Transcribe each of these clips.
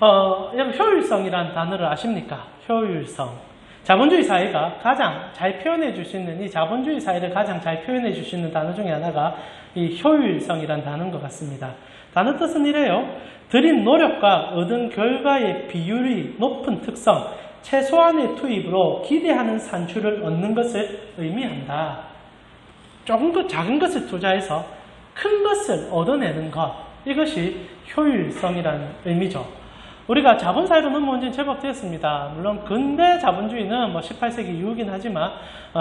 여러분 효율성이라는 단어를 아십니까? 효율성. 자본주의 사회가 가장 잘 표현해 줄 수 있는, 이 자본주의 사회를 가장 잘 표현해 줄 수 있는 단어 중에 하나가 이 효율성이라는 단어인 것 같습니다. 단어 뜻은 이래요. 들인 노력과 얻은 결과의 비율이 높은 특성, 최소한의 투입으로 기대하는 산출을 얻는 것을 의미한다. 조금 더 작은 것을 투자해서 큰 것을 얻어내는 것, 이것이 효율성이라는 의미죠. 우리가 자본사회로 넘어온 지는 제법 되었습니다. 물론 근대 자본주의는 18세기 이후이긴 하지만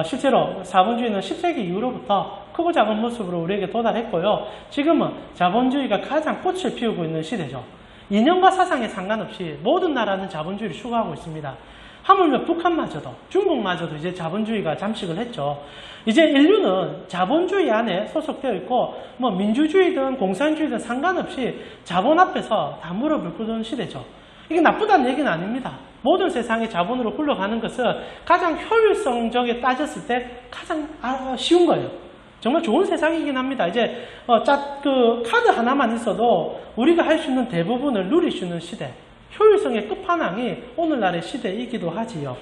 실제로 자본주의는 10세기 이후로부터 크고 작은 모습으로 우리에게 도달했고요. 지금은 자본주의가 가장 꽃을 피우고 있는 시대죠. 이념과 사상에 상관없이 모든 나라는 자본주의를 추구하고 있습니다. 하물며 북한마저도, 중국마저도 이제 자본주의가 잠식을 했죠. 이제 인류는 자본주의 안에 소속되어 있고 민주주의든 공산주의든 상관없이 자본 앞에서 다 무릎을 꿇는 시대죠. 이게 나쁘다는 얘기는 아닙니다. 모든 세상이 자본으로 굴러가는 것은 가장 효율성적에 따졌을 때 가장 쉬운 거예요. 정말 좋은 세상이긴 합니다. 이제 카드 하나만 있어도 우리가 할 수 있는 대부분을 누릴 수 있는 시대. 효율성의 끝판왕이 오늘날의 시대이기도 하지요.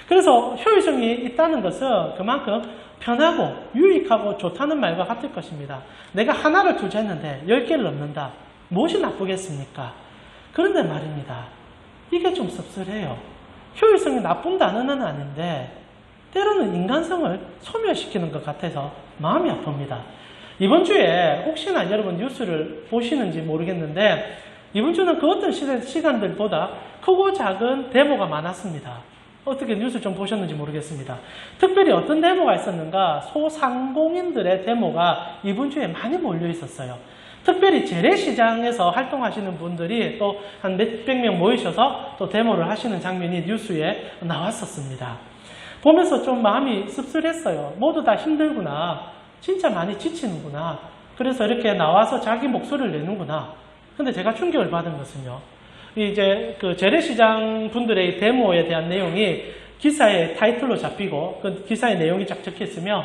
그래서 효율성이 있다는 것은 그만큼 편하고 유익하고 좋다는 말과 같을 것입니다. 내가 하나를 투자했는데 10개를 얻는다. 무엇이 나쁘겠습니까? 그런데 말입니다. 이게 좀 씁쓸해요. 효율성이 나쁜 단어는 아닌데 때로는 인간성을 소멸시키는 것 같아서 마음이 아픕니다. 이번 주에 혹시나 여러분 뉴스를 보시는지 모르겠는데 이번 주는 그 어떤 시간들보다 크고 작은 데모가 많았습니다. 어떻게 뉴스 좀 보셨는지 모르겠습니다. 특별히 어떤 데모가 있었는가? 소상공인들의 데모가 이번 주에 많이 몰려 있었어요. 특별히 재래시장에서 활동하시는 분들이 또 한 몇백 명 모이셔서 또 데모를 하시는 장면이 뉴스에 나왔었습니다. 보면서 좀 마음이 씁쓸했어요. 모두 다 힘들구나. 진짜 많이 지치는구나. 그래서 이렇게 나와서 자기 목소리를 내는구나. 근데 제가 충격을 받은 것은요. 이제 그 재래시장 분들의 데모에 대한 내용이 기사의 타이틀로 잡히고 그 기사의 내용이 쫙 적혀 있으며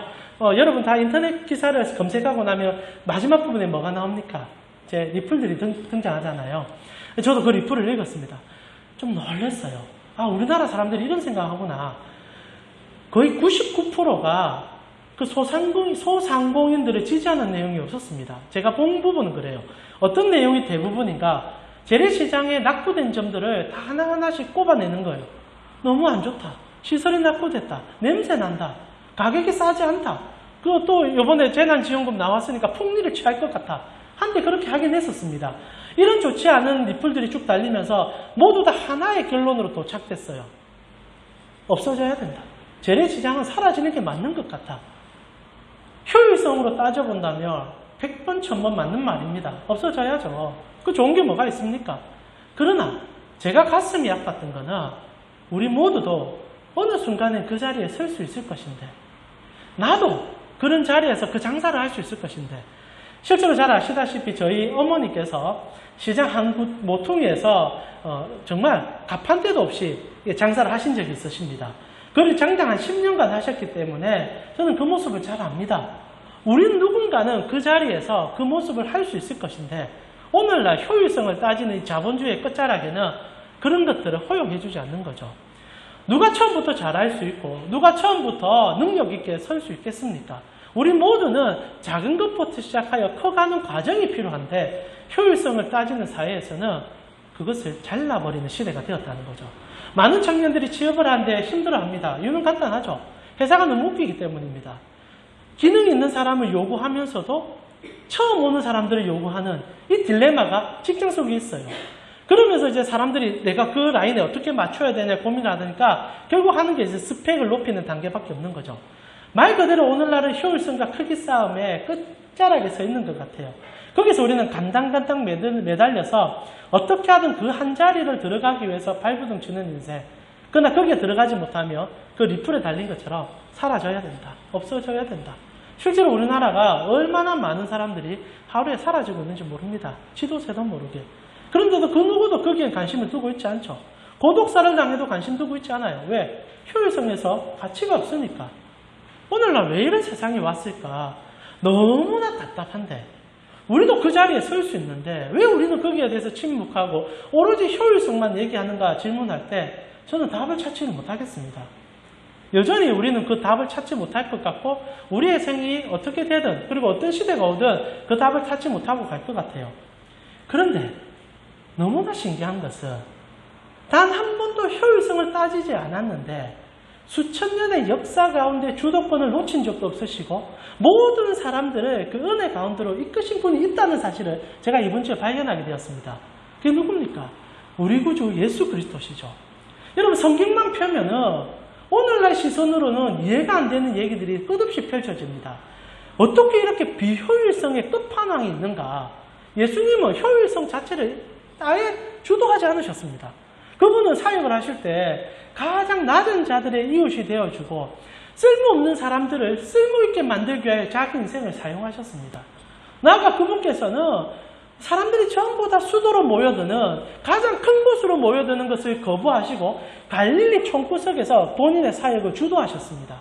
여러분 다 인터넷 기사를 검색하고 나면 마지막 부분에 뭐가 나옵니까? 제 리플들이 등장하잖아요. 저도 그 리플을 읽었습니다. 좀 놀랐어요. 아, 우리나라 사람들이 이런 생각하구나. 거의 99%가 그 소상공인들을 지지하는 내용이 없었습니다. 제가 본 부분은 그래요. 어떤 내용이 대부분인가? 재래시장에 낙후된 점들을 다 하나하나씩 꼽아내는 거예요. 너무 안 좋다. 시설이 낙후됐다. 냄새 난다. 가격이 싸지 않다. 그리고 또 이번에 재난지원금 나왔으니까 폭리를 취할 것 같아. 한때 그렇게 하긴 했었습니다. 이런 좋지 않은 리플들이 쭉 달리면서 모두 다 하나의 결론으로 도착됐어요. 없어져야 된다. 재래시장은 사라지는 게 맞는 것 같아. 효율성으로 따져본다면 100번, 1000번 맞는 말입니다. 없어져야죠. 그 좋은 게 뭐가 있습니까? 그러나 제가 가슴이 아팠던 거는 우리 모두도 어느 순간에 그 자리에 설 수 있을 것인데 나도 그런 자리에서 그 장사를 할 수 있을 것인데 실제로 잘 아시다시피 저희 어머니께서 시장 한 모퉁이에서 정말 가판대도 없이 장사를 하신 적이 있으십니다. 그걸 장장 한 10년간 하셨기 때문에 저는 그 모습을 잘 압니다. 우리는 누군가는 그 자리에서 그 모습을 할 수 있을 것인데 오늘날 효율성을 따지는 이 자본주의의 끝자락에는 그런 것들을 허용해주지 않는 거죠. 누가 처음부터 잘할 수 있고 누가 처음부터 능력 있게 설 수 있겠습니까? 우리 모두는 작은 것부터 시작하여 커가는 과정이 필요한데 효율성을 따지는 사회에서는 그것을 잘라버리는 시대가 되었다는 거죠. 많은 청년들이 취업을 하는데 힘들어합니다. 이유는 간단하죠. 회사가 너무 웃기기 때문입니다. 기능 있는 사람을 요구하면서도 처음 오는 사람들을 요구하는 이 딜레마가 직장 속에 있어요. 그러면서 이제 사람들이 내가 그 라인에 어떻게 맞춰야 되냐 고민을 하니까 결국 하는 게 이제 스펙을 높이는 단계밖에 없는 거죠. 말 그대로 오늘날은 효율성과 크기 싸움의 끝자락에 서 있는 것 같아요. 거기서 우리는 간당간당 매달려서 어떻게 하든 그 한 자리를 들어가기 위해서 발버둥 치는 인생. 그러나 거기에 들어가지 못하면 그 리플에 달린 것처럼 사라져야 된다. 없어져야 된다. 실제로 우리나라가 얼마나 많은 사람들이 하루에 사라지고 있는지 모릅니다. 지도새도 모르게. 그런데도 그 누구도 거기에 관심을 두고 있지 않죠. 고독사를 당해도 관심 두고 있지 않아요. 왜? 효율성에서 가치가 없으니까. 오늘날 왜 이런 세상이 왔을까? 너무나 답답한데 우리도 그 자리에 설 수 있는데 왜 우리는 거기에 대해서 침묵하고 오로지 효율성만 얘기하는가 질문할 때 저는 답을 찾지는 못하겠습니다. 여전히 우리는 그 답을 찾지 못할 것 같고 우리의 생이 어떻게 되든 그리고 어떤 시대가 오든 그 답을 찾지 못하고 갈 것 같아요. 그런데 너무나 신기한 것은 단 한 번도 효율성을 따지지 않았는데 수천 년의 역사 가운데 주도권을 놓친 적도 없으시고 모든 사람들을 그 은혜 가운데로 이끄신 분이 있다는 사실을 제가 이번 주에 발견하게 되었습니다. 그게 누굽니까? 우리 구주 예수 그리스도시죠. 여러분 성경만 펴면은 오늘날 시선으로는 이해가 안 되는 얘기들이 끝없이 펼쳐집니다. 어떻게 이렇게 비효율성의 끝판왕이 있는가? 예수님은 효율성 자체를 아예 주도하지 않으셨습니다. 그분은 사역을 하실 때 가장 낮은 자들의 이웃이 되어주고 쓸모없는 사람들을 쓸모있게 만들기 위해 자기 인생을 사용하셨습니다. 나아가 그분께서는 사람들이 전부 다 수도로 모여드는 가장 큰 곳으로 모여드는 것을 거부하시고 갈릴리 총구석에서 본인의 사역을 주도하셨습니다.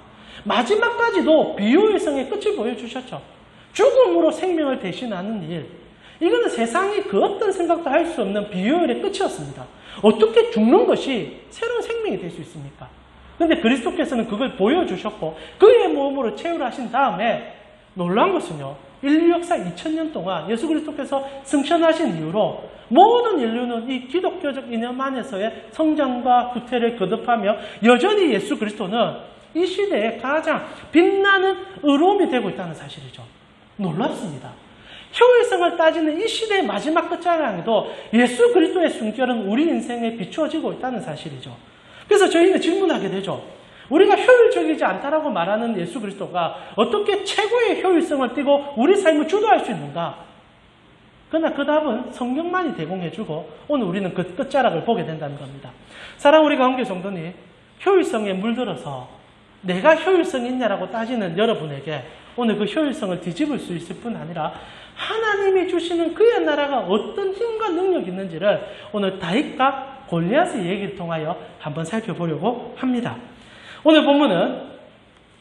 마지막까지도 비효율성의 끝을 보여주셨죠. 죽음으로 생명을 대신하는 일. 이거는 세상이 그 어떤 생각도 할 수 없는 비효율의 끝이었습니다. 어떻게 죽는 것이 새로운 생명이 될 수 있습니까? 그런데 그리스도께서는 그걸 보여주셨고 그의 몸으로 체유를 하신 다음에 놀라운 것은요. 인류 역사 2000년 동안 예수 그리스도께서 승천하신 이후로 모든 인류는 이 기독교적 이념 안에서의 성장과 구태를 거듭하며 여전히 예수 그리스도는 이 시대에 가장 빛나는 의로움이 되고 있다는 사실이죠. 놀랍습니다. 효율성을 따지는 이 시대의 마지막 끝자락에도 예수 그리스도의 숨결은 우리 인생에 비추어지고 있다는 사실이죠. 그래서 저희는 질문하게 되죠. 우리가 효율적이지 않다라고 말하는 예수 그리스도가 어떻게 최고의 효율성을 띠고 우리 삶을 주도할 수 있는가? 그러나 그 답은 성경만이 제공해주고 오늘 우리는 그 끝자락을 보게 된다는 겁니다. 사랑 우리 가운데 성도님, 효율성에 물들어서 내가 효율성이 있냐라고 따지는 여러분에게 오늘 그 효율성을 뒤집을 수 있을 뿐 아니라 하나님이 주시는 그의 나라가 어떤 힘과 능력이 있는지를 오늘 다윗과 골리앗의 얘기를 통하여 한번 살펴보려고 합니다. 오늘 본문은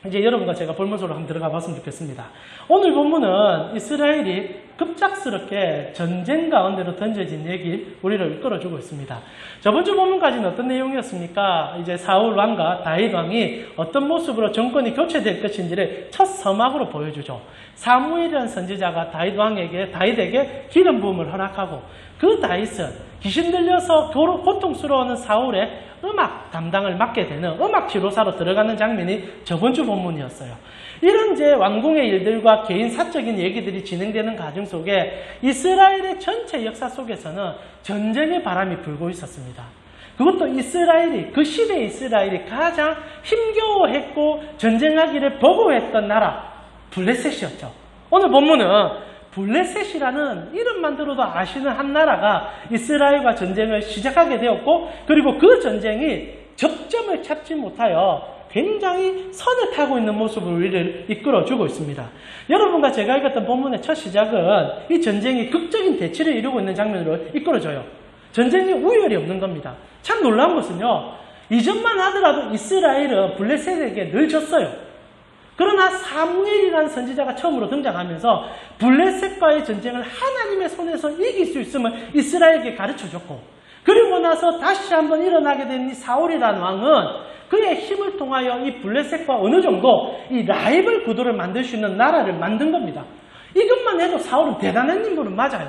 이제 여러분과 제가 볼모소로 한번 들어가 봤으면 좋겠습니다. 오늘 본문은 이스라엘이 급작스럽게 전쟁 가운데로 던져진 얘기 우리를 이끌어주고 있습니다. 저번 주 본문까지는 어떤 내용이었습니까? 이제 사울 왕과 다윗 왕이 어떤 모습으로 정권이 교체될 것인지를 첫 서막으로 보여주죠. 사무엘이라는 선지자가 다윗에게 기름 부음을 허락하고 그 다윗은 귀신 들려서 고통스러워하는 사울의 음악 담당을 맡게 되는 음악 지도사로 들어가는 장면이 저번 주 본문이었어요. 이런 이제 왕궁의 일들과 개인 사적인 얘기들이 진행되는 과정 속에 이스라엘의 전체 역사 속에서는 전쟁의 바람이 불고 있었습니다. 그것도 이스라엘이, 그 시대의 이스라엘이 가장 힘겨워했고 전쟁하기를 버거워했던 나라, 블레셋이었죠. 오늘 본문은 블레셋이라는 이름만 들어도 아시는 한 나라가 이스라엘과 전쟁을 시작하게 되었고 그리고 그 전쟁이 접점을 찾지 못하여 굉장히 선을 타고 있는 모습을 우리를 이끌어주고 있습니다. 여러분과 제가 읽었던 본문의 첫 시작은 이 전쟁이 극적인 대치를 이루고 있는 장면으로 이끌어져요. 전쟁이 우열이 없는 겁니다. 참 놀라운 것은요. 이전만 하더라도 이스라엘은 블레셋에게 늘 졌어요. 그러나 사무엘이라는 선지자가 처음으로 등장하면서 블레셋과의 전쟁을 하나님의 손에서 이길 수 있음을 이스라엘에게 가르쳐줬고 그리고 나서 다시 한번 일어나게 된 이 사울이라는 왕은 그의 힘을 통하여 이 블레셋과 어느 정도 이 라이벌 구도를 만들 수 있는 나라를 만든 겁니다. 이것만 해도 사울은 대단한 인물은 맞아요.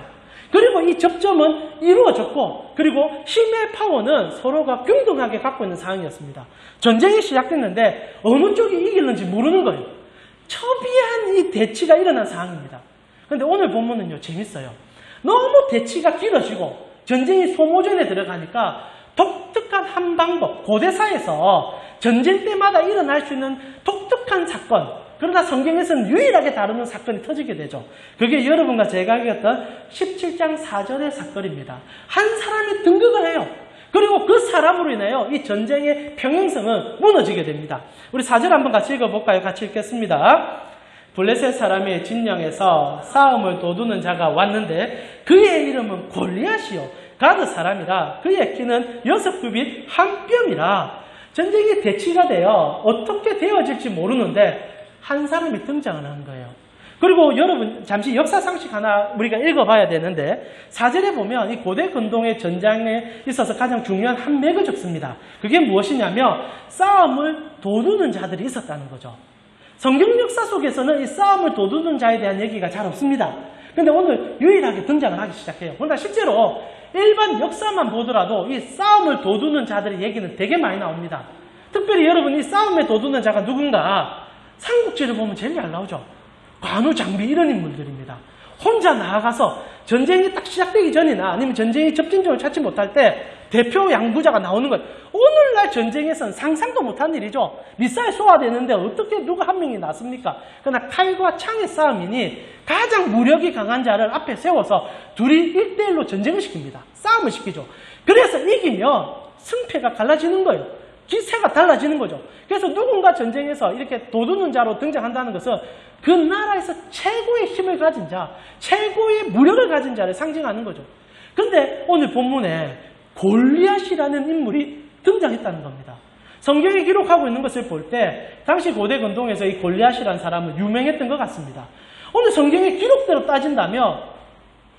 그리고 이 접점은 이루어졌고 그리고 힘의 파워는 서로가 균등하게 갖고 있는 상황이었습니다. 전쟁이 시작됐는데 어느 쪽이 이기는지 모르는 거예요. 첩이한 이 대치가 일어난 상황입니다. 그런데 오늘 본문은요 재밌어요. 너무 대치가 길어지고 전쟁이 소모전에 들어가니까 독특한 한 방법, 고대사에서 전쟁 때마다 일어날 수 있는 독특한 사건, 그러나 성경에서는 유일하게 다루는 사건이 터지게 되죠. 그게 여러분과 제가 읽었던 17장 4절의 사건입니다. 한 사람이 등극을 해요. 그리고 그 사람으로 인하여 이 전쟁의 평행성은 무너지게 됩니다. 우리 4절 한번 같이 읽어볼까요? 같이 읽겠습니다. 블레셋 사람의 진영에서 싸움을 도두는 자가 왔는데 그의 이름은 골리앗이요 가드 사람이라 그의 키는 6규빗 한 뼘이라. 전쟁이 대치가 되어 어떻게 되어질지 모르는데 한 사람이 등장을 한 거예요. 그리고 여러분 잠시 역사 상식 하나 우리가 읽어봐야 되는데 4절에 보면 이 고대 근동의 전장에 있어서 가장 중요한 한 맥을 적습니다. 그게 무엇이냐면 싸움을 도두는 자들이 있었다는 거죠. 성경 역사 속에서는 이 싸움을 도두는 자에 대한 얘기가 잘 없습니다. 근데 오늘 유일하게 등장을 하기 시작해요. 그러나 실제로 일반 역사만 보더라도 이 싸움을 도두는 자들의 얘기는 되게 많이 나옵니다. 특별히 여러분 이 싸움에 도두는 자가 누군가 삼국지를 보면 제일 잘 나오죠. 관우, 장비 이런 인물들입니다. 혼자 나아가서 전쟁이 딱 시작되기 전이나 아니면 전쟁이 접진점을 찾지 못할 때 대표 양부자가 나오는 거예요. 오늘날 전쟁에서는 상상도 못한 일이죠. 미사일 쏘아대는데 어떻게 누가 한 명이 났습니까? 그러나 칼과 창의 싸움이니 가장 무력이 강한 자를 앞에 세워서 둘이 1대1로 전쟁을 시킵니다. 싸움을 시키죠. 그래서 이기면 승패가 갈라지는 거예요. 기세가 달라지는 거죠. 그래서 누군가 전쟁에서 이렇게 도두는 자로 등장한다는 것은 그 나라에서 최고의 힘을 가진 자, 최고의 무력을 가진 자를 상징하는 거죠. 근데 오늘 본문에 골리앗이라는 인물이 등장했다는 겁니다. 성경이 기록하고 있는 것을 볼 때 당시 고대 근동에서 이 골리앗이라는 사람은 유명했던 것 같습니다. 오늘 성경의 기록대로 따진다면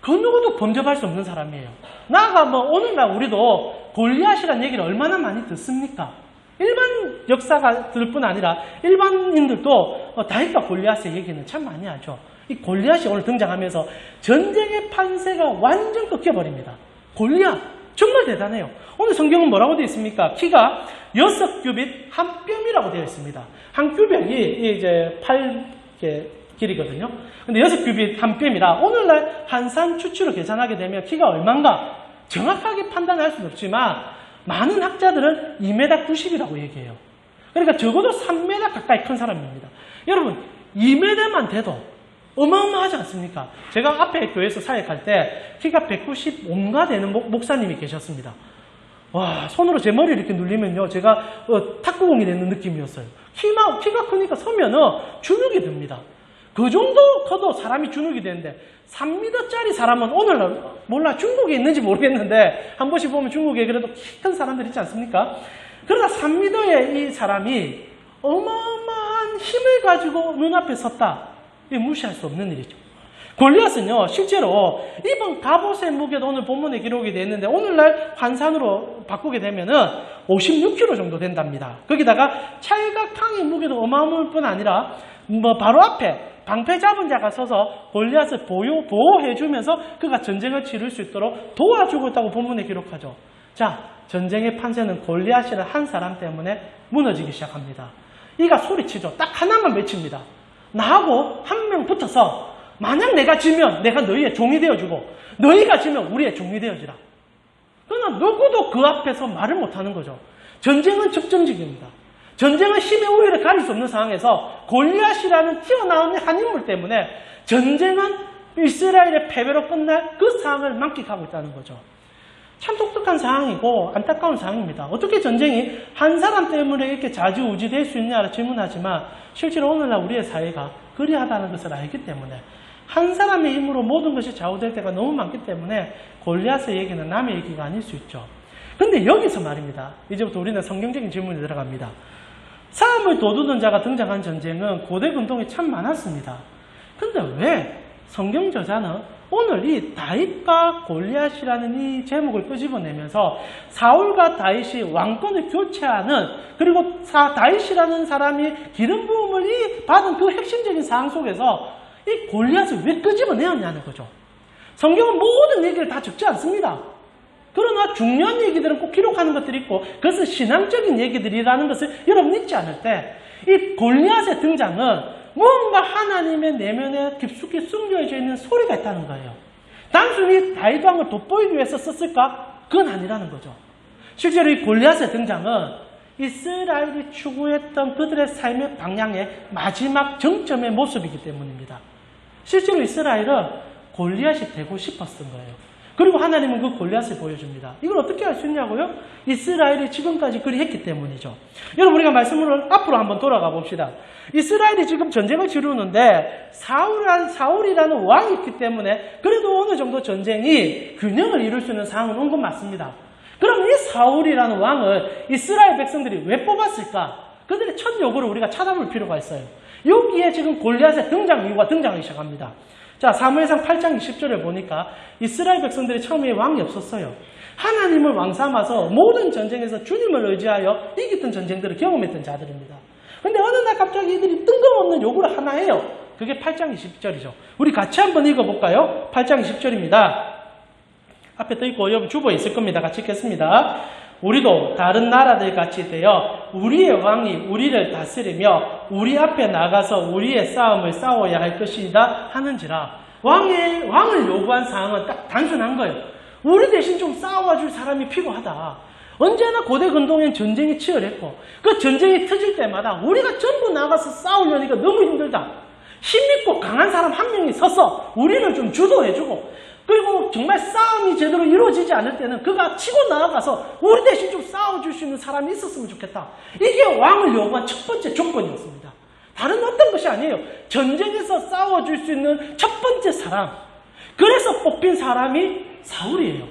그 누구도 범접할 수 없는 사람이에요. 나아가 오늘날 우리도 골리앗이라는 얘기를 얼마나 많이 듣습니까? 일반 역사가들 뿐 아니라 일반인들도 다윗과 골리앗의 얘기는 참 많이 하죠. 이 골리앗이 오늘 등장하면서 전쟁의 판세가 완전 꺾여버립니다. 골리앗 정말 대단해요. 오늘 성경은 뭐라고 되어 있습니까? 키가 6규빗 한 뼘이라고 되어 있습니다. 한 규빗이 이제 8개 길이거든요. 근데 6규빗 한 뼘이라 오늘날 한산 추추로 계산하게 되면 키가 얼마인가 정확하게 판단할 수는 없지만 많은 학자들은 2m 90이라고 얘기해요. 그러니까 적어도 3m 가까이 큰 사람입니다. 여러분 2m만 돼도 어마어마하지 않습니까? 제가 앞에 교회에서 사역할 때 키가 195가 되는 목사님이 계셨습니다. 와, 손으로 제 머리를 이렇게 눌리면요 제가 탁구공이 되는 느낌이었어요. 키가 크니까 서면은 주눅이 듭니다. 그 정도 커도 사람이 주눅이 되는데 3m짜리 사람은 오늘날 몰라 중국에 있는지 모르겠는데 한 번씩 보면 중국에 그래도 키 큰 사람들 있지 않습니까? 그러나 3m의 이 사람이 어마어마한 힘을 가지고 눈앞에 섰다. 이게 무시할 수 없는 일이죠. 골리앗은요 실제로 이번 갑옷의 무게도 오늘 본문에 기록이 되어 있는데 오늘날 환산으로 바꾸게 되면은 56kg 정도 된답니다. 거기다가 찰각항의 무게도 어마어마할 뿐 아니라 바로 앞에 방패 잡은 자가 서서 골리앗을 보호해주면서 그가 전쟁을 치를 수 있도록 도와주고 있다고 본문에 기록하죠. 자, 전쟁의 판세는 골리앗이라는 한 사람 때문에 무너지기 시작합니다. 이가 소리치죠. 딱 하나만 외칩니다. 나하고 한 명 붙어서 만약 내가 지면 내가 너희의 종이 되어주고 너희가 지면 우리의 종이 되어주라. 그러나 누구도 그 앞에서 말을 못하는 거죠. 전쟁은 적정직입니다. 전쟁은 힘의 우위를 가릴 수 없는 상황에서 골리앗이라는 튀어나온 한 인물 때문에 전쟁은 이스라엘의 패배로 끝날 그 상황을 만끽하고 있다는 거죠. 참 독특한 상황이고 안타까운 상황입니다. 어떻게 전쟁이 한 사람 때문에 이렇게 좌지우지될 수 있냐고 질문하지만 실제로 오늘날 우리의 사회가 그리하다는 것을 알기 때문에 한 사람의 힘으로 모든 것이 좌우될 때가 너무 많기 때문에 골리앗의 얘기는 남의 얘기가 아닐 수 있죠. 근데 여기서 말입니다. 이제부터 우리는 성경적인 질문이 들어갑니다. 싸움을 도두는 자가 등장한 전쟁은 고대 근동에 참 많았습니다. 근데 왜 성경 저자는 오늘 이 다윗과 골리앗이라는 이 제목을 끄집어내면서 사울과 다윗이 왕권을 교체하는 그리고 다윗이라는 사람이 기름 부음을 받은 그 핵심적인 상황 속에서 이 골리앗을 왜 끄집어내었냐는 거죠. 성경은 모든 얘기를 다 적지 않습니다. 그러나 중요한 얘기들은 꼭 기록하는 것들이 있고 그것은 신앙적인 얘기들이라는 것을 여러분 잊지 않을 때 이 골리앗의 등장은 무언가 하나님의 내면에 깊숙이 숨겨져 있는 소리가 있다는 거예요. 단순히 다윗 왕을 돋보이기 위해서 썼을까? 그건 아니라는 거죠. 실제로 이 골리앗의 등장은 이스라엘이 추구했던 그들의 삶의 방향의 마지막 정점의 모습이기 때문입니다. 실제로 이스라엘은 골리앗이 되고 싶었던 거예요. 그리고 하나님은 그 골리앗을 보여줍니다. 이걸 어떻게 알 수 있냐고요? 이스라엘이 지금까지 그리 했기 때문이죠. 여러분 우리가 말씀을 앞으로 한번 돌아가 봅시다. 이스라엘이 지금 전쟁을 치르는데 사울이라는 왕이 있기 때문에 그래도 어느 정도 전쟁이 균형을 이룰 수 있는 상황은 온 건 맞습니다. 그럼 이 사울이라는 왕을 이스라엘 백성들이 왜 뽑았을까? 그들의 첫 요구를 우리가 찾아볼 필요가 있어요. 여기에 지금 골리앗의 등장 이유가 등장하기 시작합니다. 자, 사무엘상 8장 20절에 보니까 이스라엘 백성들이 처음에 왕이 없었어요. 하나님을 왕 삼아서 모든 전쟁에서 주님을 의지하여 이겼던 전쟁들을 경험했던 자들입니다. 근데 어느 날 갑자기 이들이 뜬금없는 요구를 하나 해요. 그게 8장 20절이죠. 우리 같이 한번 읽어볼까요? 8장 20절입니다. 앞에 떠있고 여러분 주보에 있을 겁니다. 같이 읽겠습니다. 우리도 다른 나라들 같이 되어 우리의 왕이 우리를 다스리며 우리 앞에 나가서 우리의 싸움을 싸워야 할 것이다 하는지라. 왕을 요구한 사항은 딱 단순한 거예요. 우리 대신 좀 싸워줄 사람이 필요하다. 언제나 고대 근동엔 전쟁이 치열했고 그 전쟁이 터질 때마다 우리가 전부 나가서 싸우려니까 너무 힘들다. 힘있고 강한 사람 한 명이 서서 우리를 좀 주도해주고 그리고 정말 싸움이 제대로 이루어지지 않을 때는 그가 치고 나아가서 우리 대신 좀 싸워줄 수 있는 사람이 있었으면 좋겠다. 이게 왕을 요구한 첫 번째 조건이었습니다. 다른 어떤 것이 아니에요. 전쟁에서 싸워줄 수 있는 첫 번째 사람. 그래서 뽑힌 사람이 사울이에요.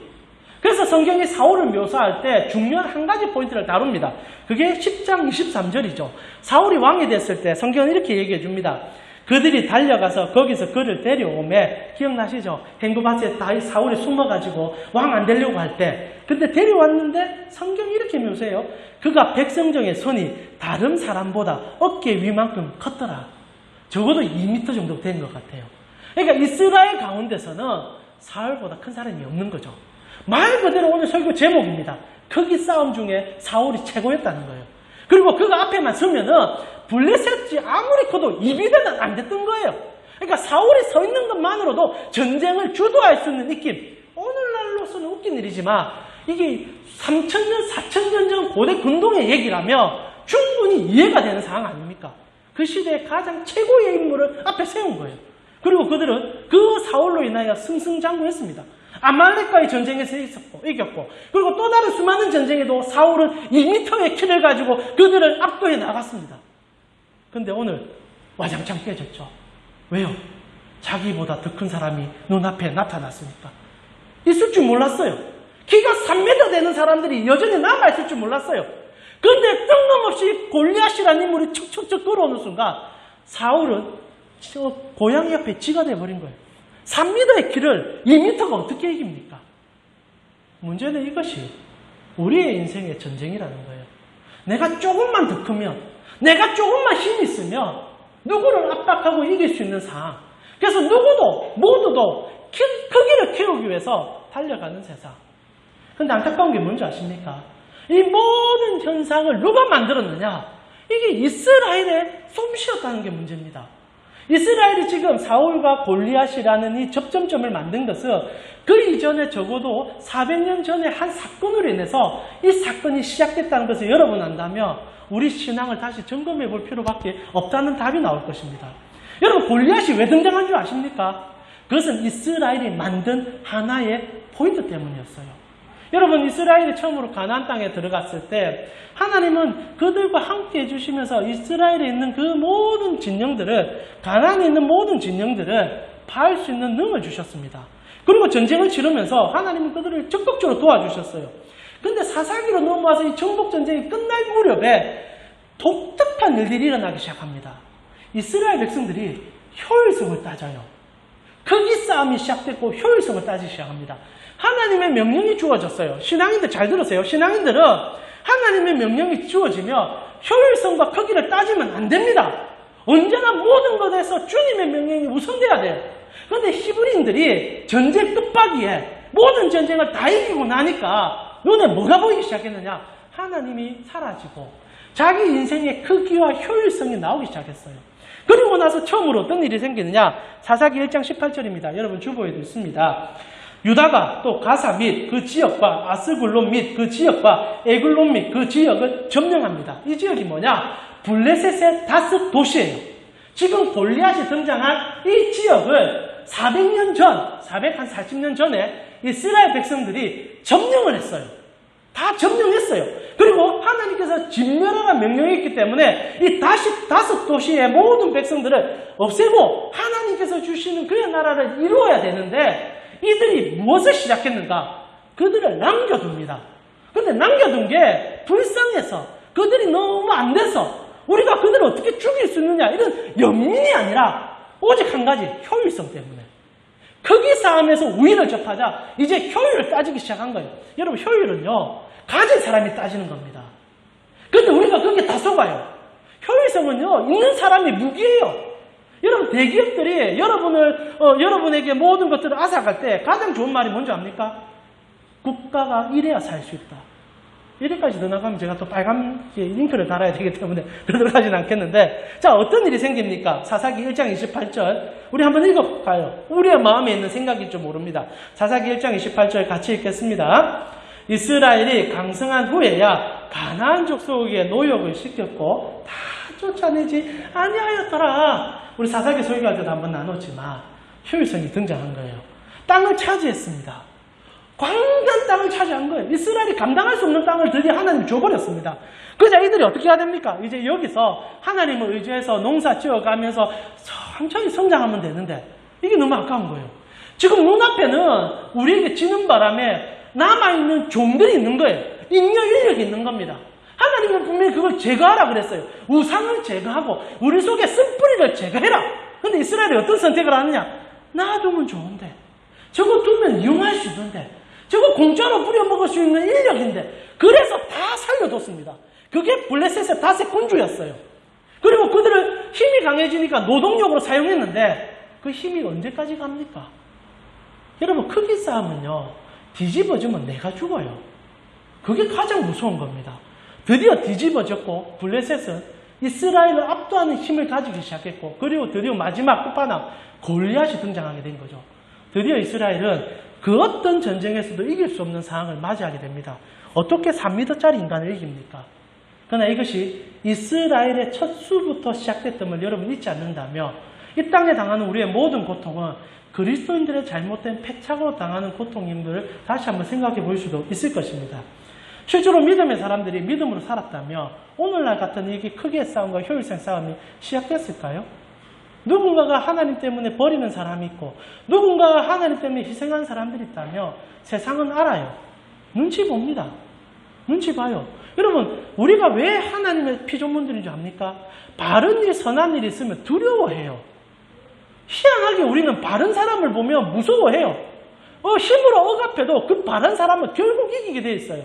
그래서 성경이 사울을 묘사할 때 중요한 한 가지 포인트를 다룹니다. 그게 10장 23절이죠. 사울이 왕이 됐을 때 성경은 이렇게 얘기해 줍니다. 그들이 달려가서 거기서 그를 데려오매, 기억나시죠? 행구밭에 사울이 숨어가지고 왕 안 되려고 할 때, 근데 데려왔는데 성경이 이렇게 묘사해요. 그가 백성중의 손이 다른 사람보다 어깨 위만큼 컸더라. 적어도 2m 정도 된 것 같아요. 그러니까 이스라엘 가운데서는 사울보다 큰 사람이 없는 거죠. 말 그대로 오늘 설교 제목입니다. 크기 싸움 중에 사울이 최고였다는 거예요. 그리고 그가 앞에만 서면은 블레셋이 아무리 커도 2비대는 안 됐던 거예요. 그러니까 사울이 서 있는 것만으로도 전쟁을 주도할 수 있는 느낌. 오늘날로서는 웃긴 일이지만 이게 3,000년, 4,000년 전 고대 근동의 얘기라면 충분히 이해가 되는 상황 아닙니까? 그 시대의 가장 최고의 인물을 앞에 세운 거예요. 그리고 그들은 그 사울로 인하여 승승장구했습니다. 아말렉과의 전쟁에서 이겼고 그리고 또 다른 수많은 전쟁에도 사울은 2m의 키를 가지고 그들을 압도해 나갔습니다. 근데 오늘 와장창 깨졌죠. 왜요? 자기보다 더 큰 사람이 눈앞에 나타났으니까. 있을 줄 몰랐어요. 키가 3m 되는 사람들이 여전히 남아있을 줄 몰랐어요. 그런데 뜬금없이 골리앗이라는 인물이 척척척 걸어오는 순간 사울은 고양이 옆에 쥐가 돼버린 거예요. 3m의 키를 2m가 어떻게 이깁니까? 문제는 이것이 우리의 인생의 전쟁이라는 거예요. 내가 조금만 더 크면, 내가 조금만 힘이 있으면 누구를 압박하고 이길 수 있는 상황. 그래서 모두도 크기를 키우기 위해서 달려가는 세상. 근데 안타까운 게 뭔지 아십니까? 이 모든 현상을 누가 만들었느냐? 이게 이스라엘의 솜씨였다는 게 문제입니다. 이스라엘이 지금 사울과 골리앗이라는 이 접점점을 만든 것은 그 이전에 적어도 400년 전에 한 사건으로 인해서 이 사건이 시작됐다는 것을 여러분 안다면 우리 신앙을 다시 점검해 볼 필요밖에 없다는 답이 나올 것입니다. 여러분 골리앗이 왜 등장한 줄 아십니까? 그것은 이스라엘이 만든 하나의 포인트 때문이었어요. 여러분 이스라엘이 처음으로 가나안 땅에 들어갔을 때 하나님은 그들과 함께 해주시면서 이스라엘에 있는 그 모든 진영들을 가나안에 있는 모든 진영들을 파할 수 있는 능을 주셨습니다. 그리고 전쟁을 치르면서 하나님은 그들을 적극적으로 도와주셨어요. 근데 사사기로 넘어와서 이 정복전쟁이 끝날 무렵에 독특한 일들이 일어나기 시작합니다. 이스라엘 백성들이 효율성을 따져요. 크기 싸움이 시작됐고 효율성을 따지기 시작합니다. 하나님의 명령이 주어졌어요. 신앙인들 잘 들으세요. 신앙인들은 하나님의 명령이 주어지면 효율성과 크기를 따지면 안 됩니다. 언제나 모든 것에서 주님의 명령이 우선돼야 돼요. 그런데 히브리인들이 전쟁 끝바기에 모든 전쟁을 다 이기고 나니까 눈에 뭐가 보이기 시작했느냐? 하나님이 사라지고 자기 인생의 크기와 효율성이 나오기 시작했어요. 그리고 나서 처음으로 어떤 일이 생기느냐? 사사기 1장 18절입니다. 여러분 주보에도 있습니다. 유다가 또 가사 및 그 지역과 아스글론 및 그 지역과 에글론 및 그 지역을 점령합니다. 이 지역이 뭐냐? 블레셋의 다섯 도시예요. 지금 골리앗이 등장한 이 지역을 400년 전, 440년 전에 이스라엘 백성들이 점령을 했어요. 다 점령했어요. 그리고 하나님께서 진멸하라 명령했기 때문에 이 다섯 도시의 모든 백성들을 없애고 하나님께서 주시는 그의 나라를 이루어야 되는데 이들이 무엇을 시작했는가? 그들을 남겨둡니다. 근데 남겨둔 게 불쌍해서 그들이 너무 안 돼서 우리가 그들을 어떻게 죽일 수 있느냐 이런 연민이 아니라 오직 한 가지 효율성 때문에 크기 싸움에서 우위를 접하자 이제 효율을 따지기 시작한 거예요. 여러분 효율은요 가진 사람이 따지는 겁니다. 그런데 우리가 그게 다 속아요. 효율성은요 있는 사람이 무기예요. 여러분 대기업들이 여러분에게 모든 것들을 앗아갈 때 가장 좋은 말이 뭔지 압니까? 국가가 이래야 살 수 있다. 이래까지 더 나가면 제가 또 빨간 링크를 달아야 되기 때문에 더 들어가진 않겠는데 자 어떤 일이 생깁니까? 사사기 1장 28절 우리 한번 읽어볼까요? 우리의 마음에 있는 생각일지 모릅니다. 사사기 1장 28절 같이 읽겠습니다. 이스라엘이 강성한 후에야 가나안 족속에게 노역을 시켰고 다 쫓아내지 아니하였더라. 우리 사사기 설교할 때도 한번 나눴지만 효율성이 등장한 거예요. 땅을 차지했습니다. 광대한 땅을 차지한 거예요. 이스라엘이 감당할 수 없는 땅을 드디어 하나님이 줘버렸습니다. 그러자 이들이 어떻게 해야 됩니까? 이제 여기서 하나님을 의지해서 농사 지어가면서 천천히 성장하면 되는데 이게 너무 아까운 거예요. 지금 눈앞에는 우리에게 지는 바람에 남아있는 종들이 있는 거예요. 인력 인력이 있는 겁니다. 하나님은 분명히 그걸 제거하라 그랬어요. 우상을 제거하고 우리 속에 쓴뿌리를 제거해라. 근데 이스라엘이 어떤 선택을 하느냐? 놔두면 좋은데 저거 두면 이용할 수 있는데 저거 공짜로 뿌려먹을 수 있는 인력인데 그래서 다 살려뒀습니다. 그게 블레셋의 다세 군주였어요. 그리고 그들을 힘이 강해지니까 노동력으로 사용했는데 그 힘이 언제까지 갑니까? 여러분 크기 싸움은요 뒤집어지면 내가 죽어요. 그게 가장 무서운 겁니다. 드디어 뒤집어졌고 블레셋은 이스라엘을 압도하는 힘을 가지기 시작했고 그리고 드디어 마지막 끝판왕 골리앗이 등장하게 된 거죠. 드디어 이스라엘은 그 어떤 전쟁에서도 이길 수 없는 상황을 맞이하게 됩니다. 어떻게 3m짜리 인간을 이깁니까? 그러나 이것이 이스라엘의 첫 수부터 시작됐음을 여러분 잊지 않는다면 이 땅에 당하는 우리의 모든 고통은 그리스도인들의 잘못된 패착으로 당하는 고통임을 다시 한번 생각해 볼 수도 있을 것입니다. 실제로 믿음의 사람들이 믿음으로 살았다면 오늘날 같은 이게 크기의 싸움과 효율성 싸움이 시작됐을까요? 누군가가 하나님 때문에 버리는 사람이 있고 누군가가 하나님 때문에 희생한 사람들이 있다면 세상은 알아요. 눈치 봅니다. 눈치 봐요. 여러분 우리가 왜 하나님의 피조물들인 줄 압니까? 바른 일, 선한 일이 있으면 두려워해요. 희한하게 우리는 바른 사람을 보면 무서워해요. 힘으로 억압해도 그 바른 사람은 결국 이기게 돼 있어요.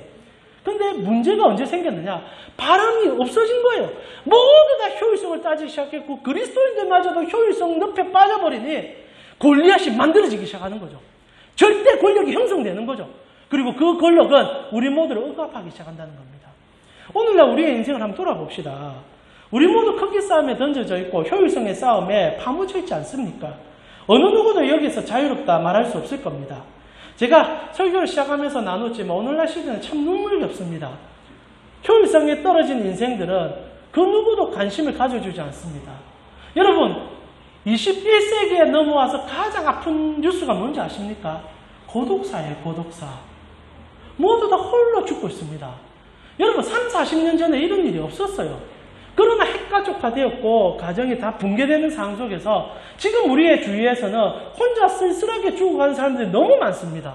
근데 문제가 언제 생겼느냐? 바람이 없어진 거예요. 모두 다 효율성을 따지기 시작했고 그리스도인들마저도 효율성 늪에 빠져버리니 골리앗이 만들어지기 시작하는 거죠. 절대 권력이 형성되는 거죠. 그리고 그 권력은 우리 모두를 억압하기 시작한다는 겁니다. 오늘날 우리의 인생을 한번 돌아봅시다. 우리 모두 크기 싸움에 던져져 있고 효율성의 싸움에 파묻혀 있지 않습니까? 어느 누구도 여기서 자유롭다 말할 수 없을 겁니다. 제가 설교를 시작하면서 나눴지만 오늘날 시대는 참 눈물겹습니다. 효율성에 떨어진 인생들은 그 누구도 관심을 가져주지 않습니다. 여러분 21세기에 넘어와서 가장 아픈 뉴스가 뭔지 아십니까? 고독사예요. 고독사. 모두 다 홀로 죽고 있습니다. 여러분 3, 40년 전에 이런 일이 없었어요. 그러나 핵가족화되었고 가정이 다 붕괴되는 상황 속에서 지금 우리의 주위에서는 혼자 쓸쓸하게 죽어가는 사람들이 너무 많습니다.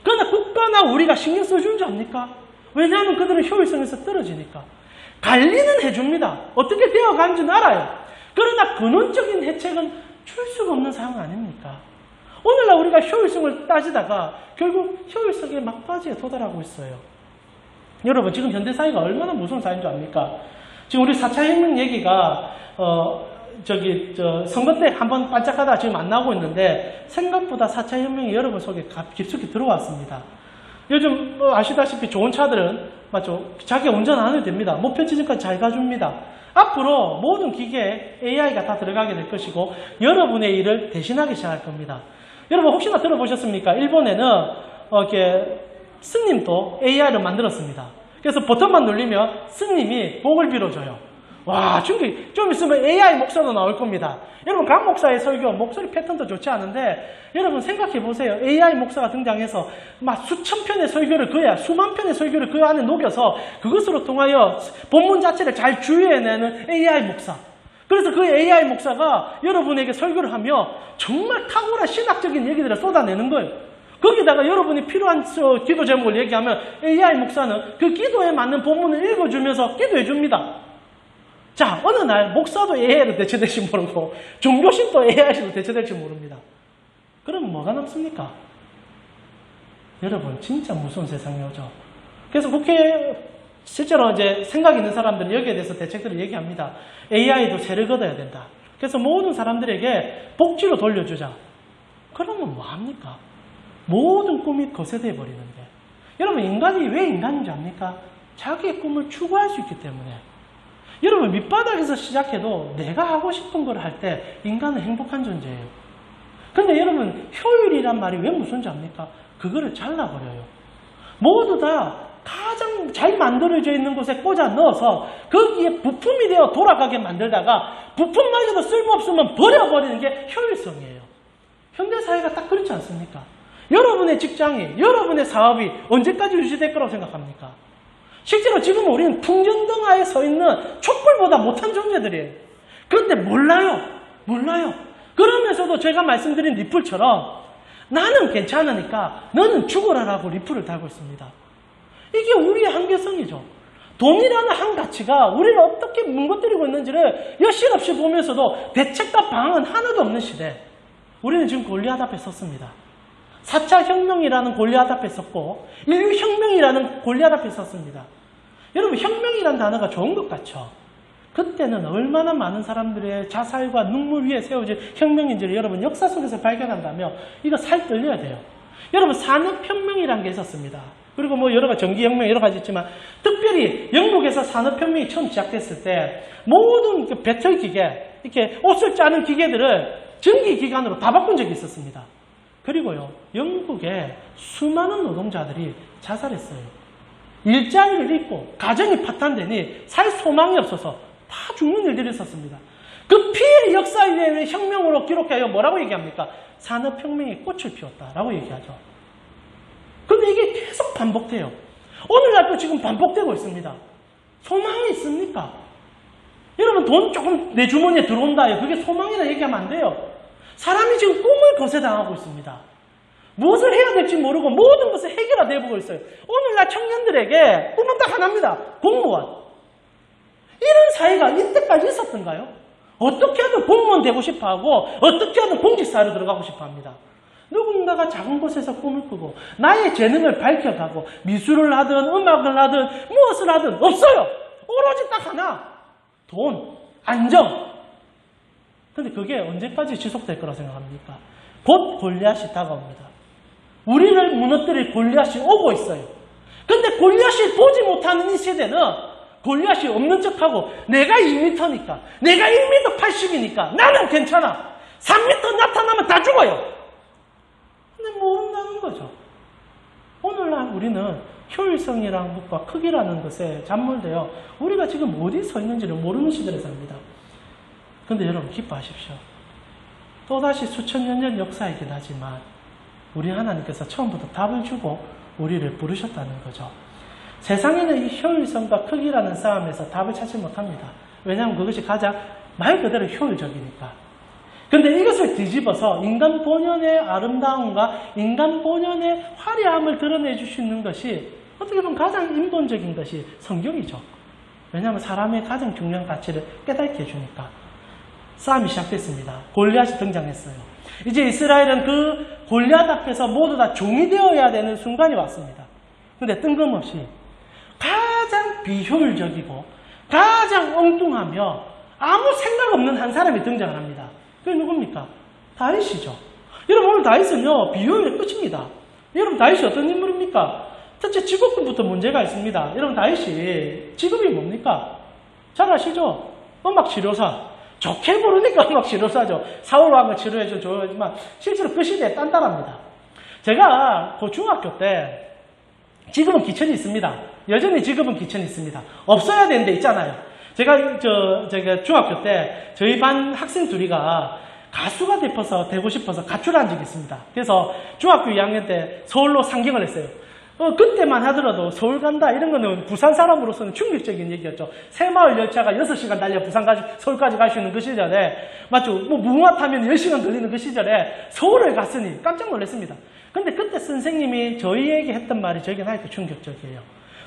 그러나 국가나 우리가 신경 써주는 줄 압니까? 왜냐하면 그들은 효율성에서 떨어지니까. 관리는 해줍니다. 어떻게 되어가는지는 알아요. 그러나 근원적인 혜택은 줄 수가 없는 상황 아닙니까? 오늘날 우리가 효율성을 따지다가 결국 효율성의 막바지에 도달하고 있어요. 여러분 지금 현대사회가 얼마나 무서운 사회인 줄 압니까? 지금 우리 4차 혁명 얘기가 선거 때 한번 반짝하다 지금 안 나오고 있는데 생각보다 4차 혁명이 여러분 속에 깊숙이 들어왔습니다. 요즘 아시다시피 좋은 차들은 맞죠? 자기 운전 안 해도 됩니다. 목표 지점까지 잘 가줍니다. 앞으로 모든 기계에 AI가 다 들어가게 될 것이고 여러분의 일을 대신하기 시작할 겁니다. 여러분 혹시나 들어보셨습니까? 일본에는 스님도 AI를 만들었습니다. 그래서 버튼만 누르면 스님이 복을 빌어줘요. 와, 좀 있으면 AI 목사도 나올 겁니다. 여러분, 강 목사의 설교, 목소리 패턴도 좋지 않은데, 여러분 생각해 보세요. AI 목사가 등장해서 막 수천 편의 설교를 수만 편의 설교를 그 안에 녹여서 그것으로 통하여 본문 자체를 잘 주의해내는 AI 목사. 그래서 그 AI 목사가 여러분에게 설교를 하며 정말 탁월한 신학적인 얘기들을 쏟아내는 거예요. 거기다가 여러분이 필요한 기도 제목을 얘기하면 AI 목사는 그 기도에 맞는 본문을 읽어주면서 기도해 줍니다. 자, 어느 날 목사도 AI로 대체될지 모르고 종교신도 AI로 대체될지 모릅니다. 그럼 뭐가 남습니까? 여러분, 진짜 무서운 세상이 오죠. 그래서 국회에 실제로 이제 생각 있는 사람들은 여기에 대해서 대책들을 얘기합니다. AI도 세를 걷어야 된다. 그래서 모든 사람들에게 복지로 돌려주자. 그러면 뭐합니까? 모든 꿈이 거세돼 버리는데. 여러분, 인간이 왜 인간인지 압니까? 자기의 꿈을 추구할 수 있기 때문에. 여러분, 밑바닥에서 시작해도 내가 하고 싶은 걸 할 때 인간은 행복한 존재예요. 근데 여러분, 효율이란 말이 왜 무슨지 압니까? 그거를 잘라버려요. 모두 다 가장 잘 만들어져 있는 곳에 꽂아 넣어서 거기에 부품이 되어 돌아가게 만들다가 부품마저도 쓸모없으면 버려버리는 게 효율성이에요. 현대사회가 딱 그렇지 않습니까? 여러분의 직장이, 여러분의 사업이 언제까지 유지될 거라고 생각합니까? 실제로 지금 우리는 풍전등하에 서 있는 촛불보다 못한 존재들이에요. 그런데 몰라요. 그러면서도 제가 말씀드린 리플처럼 나는 괜찮으니까 너는 죽어라라고 리플을 달고 있습니다. 이게 우리의 한계성이죠. 돈이라는 한 가치가 우리를 어떻게 뭉거뜨리고 있는지를 여실없이 보면서도 대책과 방안은 하나도 없는 시대. 우리는 지금 골리앗 앞에 섰습니다. 4차 혁명이라는 골리앗 앞에 섰고 인류혁명이라는 골리앗 앞에 섰습니다. 여러분, 혁명이라는 단어가 좋은 것 같죠? 그때는 얼마나 많은 사람들의 자살과 눈물 위에 세워진 혁명인지를 여러분 역사 속에서 발견한다면 이거 살 떨려야 돼요. 여러분, 산업혁명이라는 게 있었습니다. 그리고 뭐 여러 가지 전기혁명 여러 가지 있지만 특별히 영국에서 산업혁명이 처음 시작됐을 때 모든 그 배터리 기계, 이렇게 옷을 짜는 기계들을 전기기관으로 다 바꾼 적이 있었습니다. 그리고요, 영국의 수많은 노동자들이 자살했어요. 일자리를 잃고 가정이 파탄되니 살 소망이 없어서 다 죽는 일들이 있었습니다. 그 피해의 역사의 혁명으로 기록하여 뭐라고 얘기합니까? 산업혁명의 꽃을 피웠다라고 얘기하죠. 근데 이게 계속 반복돼요. 오늘날도 지금 반복되고 있습니다. 소망이 있습니까? 여러분, 돈 조금 내 주머니에 들어온다요. 그게 소망이라 얘기하면 안 돼요. 사람이 지금 꿈을 거세당하고 있습니다. 무엇을 해야 될지 모르고 모든 것을 해결화되고 있어요. 오늘날 청년들에게 꿈은 딱 하나입니다. 공무원. 이런 사회가 이때까지 있었던가요? 어떻게 하든 공무원 되고 싶어하고 어떻게 하든 공직사회로 들어가고 싶어합니다. 누군가가 작은 곳에서 꿈을 꾸고 나의 재능을 밝혀가고 미술을 하든 음악을 하든 무엇을 하든 없어요. 오로지 딱 하나. 돈, 안정. 근데 그게 언제까지 지속될 거라고 생각합니까? 곧 골리앗이 다가옵니다. 우리를 무너뜨릴 골리앗이 오고 있어요. 근데 골리앗이 보지 못하는 이 세대는 골리앗이 없는 척하고 내가 2m니까, 내가 1m 80이니까 나는 괜찮아. 3m 나타나면 다 죽어요. 근데 모른다는 거죠. 오늘날 우리는 효율성이라는 것과 크기라는 것에 잠몰되어 우리가 지금 어디 서 있는지를 모르는 시대에 삽니다. 근데 여러분, 기뻐하십시오. 또다시 수천 년 역사이긴 하지만 우리 하나님께서 처음부터 답을 주고 우리를 부르셨다는 거죠. 세상에는 이 효율성과 크기라는 싸움에서 답을 찾지 못합니다. 왜냐하면 그것이 가장 말 그대로 효율적이니까. 근데 이것을 뒤집어서 인간 본연의 아름다움과 인간 본연의 화려함을 드러내줄 수 있는 것이 어떻게 보면 가장 인본적인 것이 성경이죠. 왜냐하면 사람의 가장 중요한 가치를 깨닫게 해주니까. 싸움이 시작됐습니다. 골리앗이 등장했어요. 이제 이스라엘은 그 골리앗 앞에서 모두 다 종이 되어야 되는 순간이 왔습니다. 근데 뜬금없이 가장 비효율적이고 가장 엉뚱하며 아무 생각 없는 한 사람이 등장을 합니다. 그게 누굽니까? 다윗이죠. 여러분, 오늘 다윗은요, 비효율의 끝입니다. 여러분, 다윗이 어떤 인물입니까? 첫째, 직업부터 문제가 있습니다. 여러분, 다윗이 직업이 뭡니까? 잘 아시죠? 음악치료사. 좋게 부르니까 음악치료사죠. 사울왕을 치료해준 좋아하지만 실제로 그 시대에 딴딴합니다. 제가 그 중학교 때 지금은 기천이 있습니다. 여전히 지금은 기천이 있습니다. 없어야 되는데 있잖아요. 제가 중학교 때 저희 반 학생 둘이가 가수가 되고 싶어서 가출을 한 적이 있습니다. 그래서 중학교 2학년 때 서울로 상경을 했어요. 그때만 하더라도 서울 간다 이런 거는 부산 사람으로서는 충격적인 얘기였죠. 새마을 열차가 6시간 달려 서울까지 갈 수 있는 그 시절에, 맞죠? 뭐 무궁화 타면 10시간 걸리는 그 시절에 서울을 갔으니 깜짝 놀랐습니다. 근데 그때 선생님이 저희에게 했던 말이 저에게는 아직도 충격적이에요.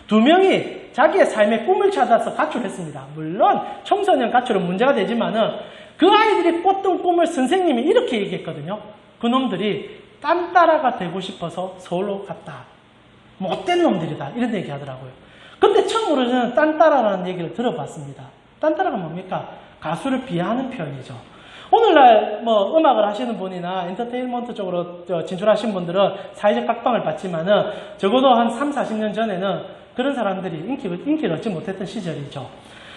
두 명이 자기의 삶의 꿈을 찾아서 가출했습니다. 물론 청소년 가출은 문제가 되지만은 그 아이들이 꿨던 꿈을 선생님이 이렇게 얘기했거든요. 그놈들이 딴따라가 되고 싶어서 서울로 갔다. 못된 놈들이다. 이런 얘기 하더라고요. 근데 처음으로 저는 딴따라라는 얘기를 들어봤습니다. 딴따라가 뭡니까? 가수를 비하하는 표현이죠. 오늘날 뭐 음악을 하시는 분이나 엔터테인먼트 쪽으로 진출하신 분들은 사회적 각광을 받지만은 적어도 한 3, 40년 전에는 그런 사람들이 인기를 얻지 못했던 시절이죠.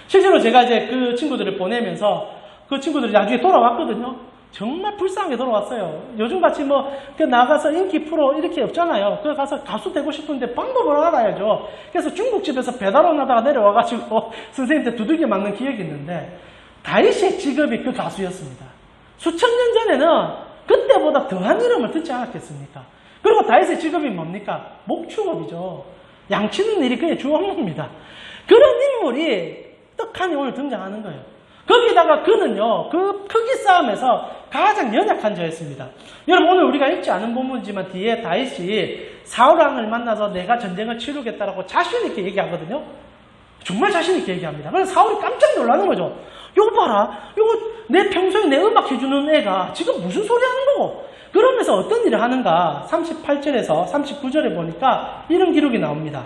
실제로 제가 이제 그 친구들을 보내면서 그 친구들이 나중에 돌아왔거든요. 정말 불쌍하게 돌아왔어요. 요즘같이 뭐 나가서 인기 프로 이렇게 없잖아요. 그래서 가서 가수 되고 싶은데 방법을 알아야죠. 그래서 중국집에서 배달원 하다가 내려와가지고 선생님한테 두들겨 맞는 기억이 있는데 다이씨의 직업이 그 가수였습니다. 수천 년 전에는 그때보다 더한 이름을 듣지 않았겠습니까? 그리고 다이씨의 직업이 뭡니까? 목축업이죠. 양치는 일이 그의 주 업무입니다. 그런 인물이 떡하니 오늘 등장하는 거예요. 거기다가 그는요, 그 크기 싸움에서 가장 연약한 자였습니다. 여러분, 오늘 우리가 읽지 않은 본문이지만 뒤에 다윗이 사울왕을 만나서 내가 전쟁을 치르겠다라고 자신있게 얘기하거든요. 정말 자신있게 얘기합니다. 그래서 사울이 깜짝 놀라는 거죠. 이거 봐라. 이거 내 평소에 내 음악 해주는 애가 지금 무슨 소리 하는 거고. 그러면서 어떤 일을 하는가 38절에서 39절에 보니까 이런 기록이 나옵니다.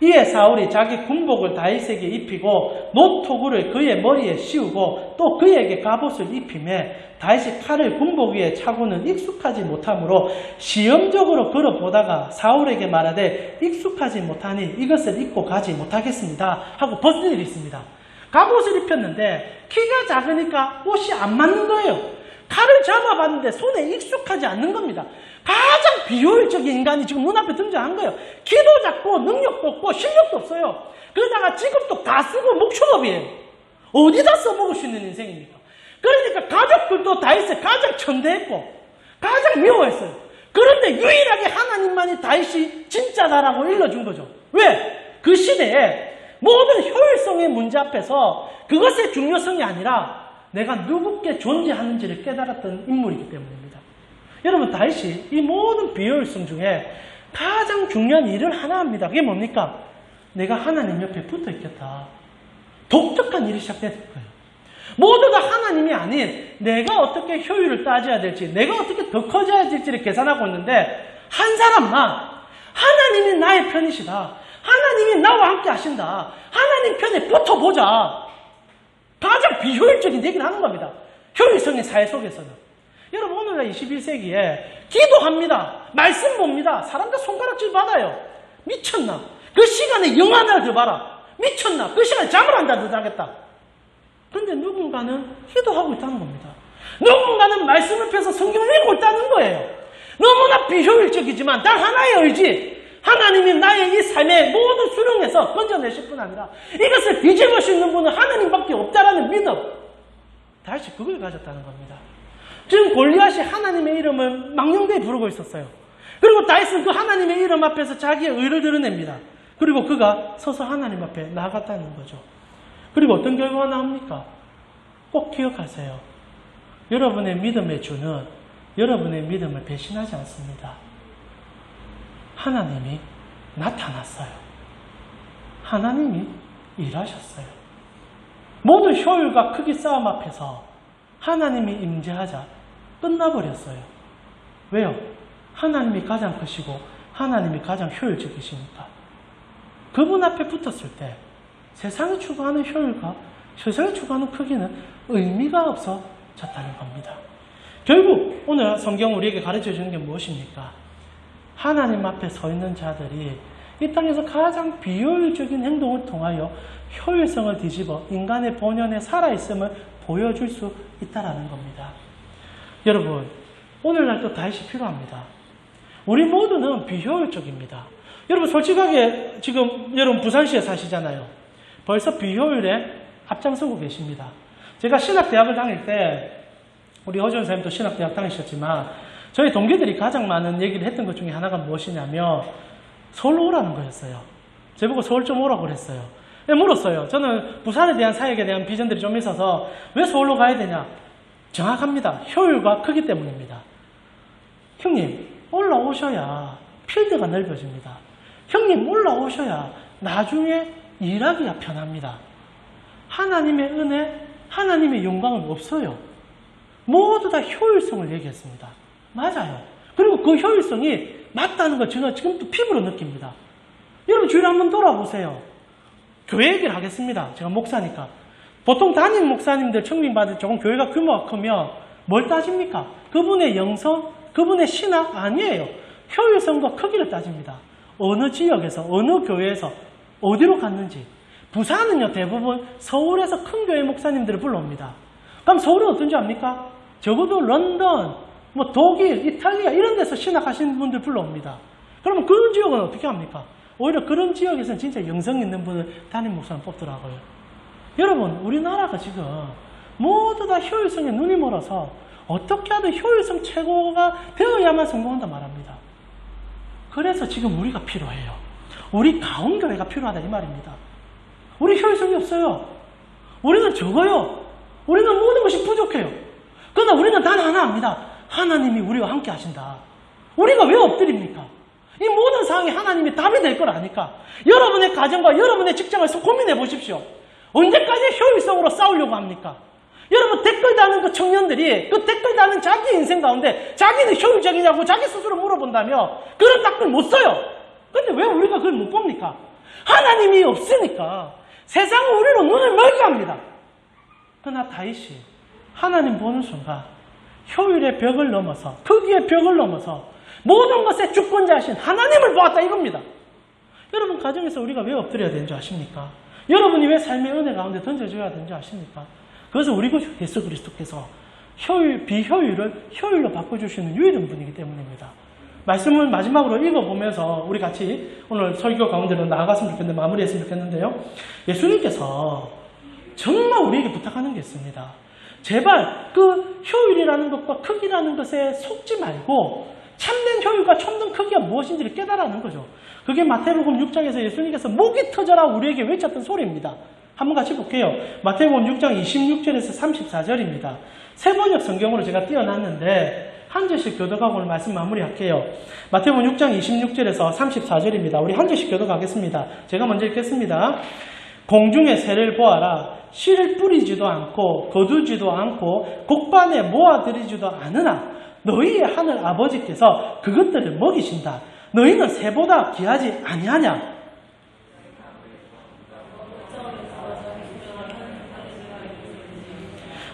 이에 사울이 자기 군복을 다윗에게 입히고 노토구를 그의 머리에 씌우고 또 그에게 갑옷을 입히매 다윗이 칼을 군복 위에 차고는 익숙하지 못하므로 시험적으로 걸어보다가 사울에게 말하되 익숙하지 못하니 이것을 입고 가지 못하겠습니다 하고 벗은 일이 있습니다. 갑옷을 입혔는데 키가 작으니까 옷이 안 맞는 거예요. 칼을 잡아봤는데 손에 익숙하지 않는 겁니다. 가장 비효율적인 인간이 지금 눈앞에 등장한 거예요. 키도 작고 능력도 없고 실력도 없어요. 그러다가 직업도 가수고 목축업이에요. 어디다 써먹을 수 있는 인생입니까? 그러니까 가족들도 다윗을 가장 천대했고 가장 미워했어요. 그런데 유일하게 하나님만이 다윗이 진짜다라고 일러준 거죠. 왜? 그 시대에 모든 효율성의 문제 앞에서 그것의 중요성이 아니라 내가 누구께 존재하는지를 깨달았던 인물이기 때문입니다. 여러분, 다윗이 이 모든 비효율성 중에 가장 중요한 일을 하나 합니다. 그게 뭡니까? 내가 하나님 옆에 붙어 있겠다. 독특한 일이 시작된 거예요. 모두가 하나님이 아닌 내가 어떻게 효율을 따져야 될지, 내가 어떻게 더 커져야 될지를 계산하고 있는데 한 사람만 하나님이 나의 편이시다. 하나님이 나와 함께 하신다. 하나님 편에 붙어보자. 가장 비효율적인 얘기를 하는 겁니다. 효율성의 사회 속에서는. 여러분, 오늘날 21세기에 기도합니다. 말씀 봅니다. 사람들 손가락질 받아요. 미쳤나? 그 시간에 영 하나를 더 봐라. 미쳤나? 그 시간에 잠을 한 달 더 자겠다. 그런데 누군가는 기도하고 있다는 겁니다. 누군가는 말씀을 펴서 성경을 읽고 있다는 거예요. 너무나 비효율적이지만 단 하나의 의지. 하나님이 나의 이 삶의 모든 수렁에서 건져내실 뿐 아니라 이것을 뒤집을 수 있는 분은 하나님밖에 없다라는 믿음. 다시 그걸 가졌다는 겁니다. 지금 골리앗이 하나님의 이름을 망령되이 부르고 있었어요. 그리고 다윗은 그 하나님의 이름 앞에서 자기의 의를 드러냅니다. 그리고 그가 서서 하나님 앞에 나아갔다는 거죠. 그리고 어떤 결과가 나옵니까? 꼭 기억하세요. 여러분의 믿음의 주는 여러분의 믿음을 배신하지 않습니다. 하나님이 나타났어요. 하나님이 일하셨어요. 모든 효율과 크기 싸움 앞에서 하나님이 임재하자 끝나버렸어요. 왜요? 하나님이 가장 크시고 하나님이 가장 효율적이시니까. 그분 앞에 붙었을 때 세상이 추구하는 효율과 세상이 추구하는 크기는 의미가 없어졌다는 겁니다. 결국 오늘 성경 우리에게 가르쳐 주는 게 무엇입니까? 하나님 앞에 서 있는 자들이 이 땅에서 가장 비효율적인 행동을 통하여 효율성을 뒤집어 인간의 본연의 살아있음을 보여줄 수 있다는 겁니다. 여러분, 오늘날 또 다윗이 필요합니다. 우리 모두는 비효율적입니다. 여러분, 솔직하게 지금 여러분 부산시에 사시잖아요. 벌써 비효율에 앞장서고 계십니다. 제가 신학대학을 다닐 때 우리 허준 선생님도 신학대학 다니셨지만 저희 동기들이 가장 많은 얘기를 했던 것 중에 하나가 무엇이냐면 서울로 오라는 거였어요. 저보고 서울 좀 오라고 그랬어요. 물었어요. 저는 부산에 대한 사역에 대한 비전들이 좀 있어서 왜 서울로 가야 되냐? 정확합니다. 효율과 크기 때문입니다. 형님, 올라오셔야 필드가 넓어집니다. 형님, 올라오셔야 나중에 일하기가 편합니다. 하나님의 은혜, 하나님의 영광은 없어요. 모두 다 효율성을 얘기했습니다. 맞아요. 그리고 그 효율성이 맞다는 걸 제가 지금도 피부로 느낍니다. 여러분 주위를 한번 돌아보세요. 교회 얘기를 하겠습니다. 제가 목사니까. 보통 담임 목사님들 청빙받을 조금 교회가 규모가 크면 뭘 따집니까? 그분의 영성, 그분의 신학 아니에요. 효율성과 크기를 따집니다. 어느 지역에서, 어느 교회에서 어디로 갔는지. 부산은요 대부분 서울에서 큰 교회 목사님들을 불러옵니다. 그럼 서울은 어떤지 압니까? 적어도 런던, 뭐 독일, 이탈리아 이런 데서 신학하시는 분들 불러옵니다. 그러면 그런 지역은 어떻게 합니까? 오히려 그런 지역에서는 진짜 영성 있는 분을 담임 목사님 뽑더라고요. 여러분 우리나라가 지금 모두 다 효율성에 눈이 멀어서 어떻게 하든 효율성 최고가 되어야만 성공한다 말합니다. 그래서 지금 우리가 필요해요. 우리 가온교회가 필요하다 이 말입니다. 우리 효율성이 없어요. 우리는 적어요. 우리는 모든 것이 부족해요. 그러나 우리는 단 하나 압니다. 하나님이 우리와 함께 하신다. 우리가 왜 엎드립니까? 이 모든 상황이 하나님이 답이 될 걸 아니까. 여러분의 가정과 여러분의 직장을 고민해 보십시오. 언제까지 효율성으로 싸우려고 합니까? 여러분 댓글 다는 그 청년들이 그 댓글 다는 자기 인생 가운데 자기는 효율적이냐고 자기 스스로 물어본다며 그런 답글 못 써요. 근데 왜 우리가 그걸 못 봅니까? 하나님이 없으니까 세상은 우리로 눈을 멀게 합니다. 그러나 다윗이 하나님 보는 순간 효율의 벽을 넘어서 크기의 벽을 넘어서 모든 것의 주권자이신 하나님을 보았다 이겁니다. 여러분 가정에서 우리가 왜 엎드려야 되는 줄 아십니까? 여러분이 왜 삶의 은혜 가운데 던져줘야 되는 줄 아십니까? 그것은 우리 구 예수 그리스도께서 비효율을 효율로 바꿔주시는 유일한 분이기 때문입니다. 말씀을 마지막으로 읽어보면서 우리 같이 오늘 설교 가운데로 나아갔으면 좋겠는데 마무리했으면 좋겠는데요. 예수님께서 정말 우리에게 부탁하는 게 있습니다. 제발 그 효율이라는 것과 크기라는 것에 속지 말고 참된 효율과 참된 크기가 무엇인지를 깨달아는 거죠. 그게 마태복음 6장에서 예수님께서 목이 터져라 우리에게 외쳤던 소리입니다. 한번 같이 볼게요. 마태복음 6장 26절에서 34절입니다. 세 번역 성경으로 제가 띄어놨는데 한 절씩 교독하고 오늘 말씀 마무리할게요. 마태복음 6장 26절에서 34절입니다. 우리 한 절씩 교독하겠습니다. 제가 먼저 읽겠습니다. 공중의 새를 보아라. 씨를 뿌리지도 않고 거두지도 않고 곡반에 모아들이지도 않으나 너희의 하늘 아버지께서 그것들을 먹이신다. 너희는 새보다 귀하지 아니하냐?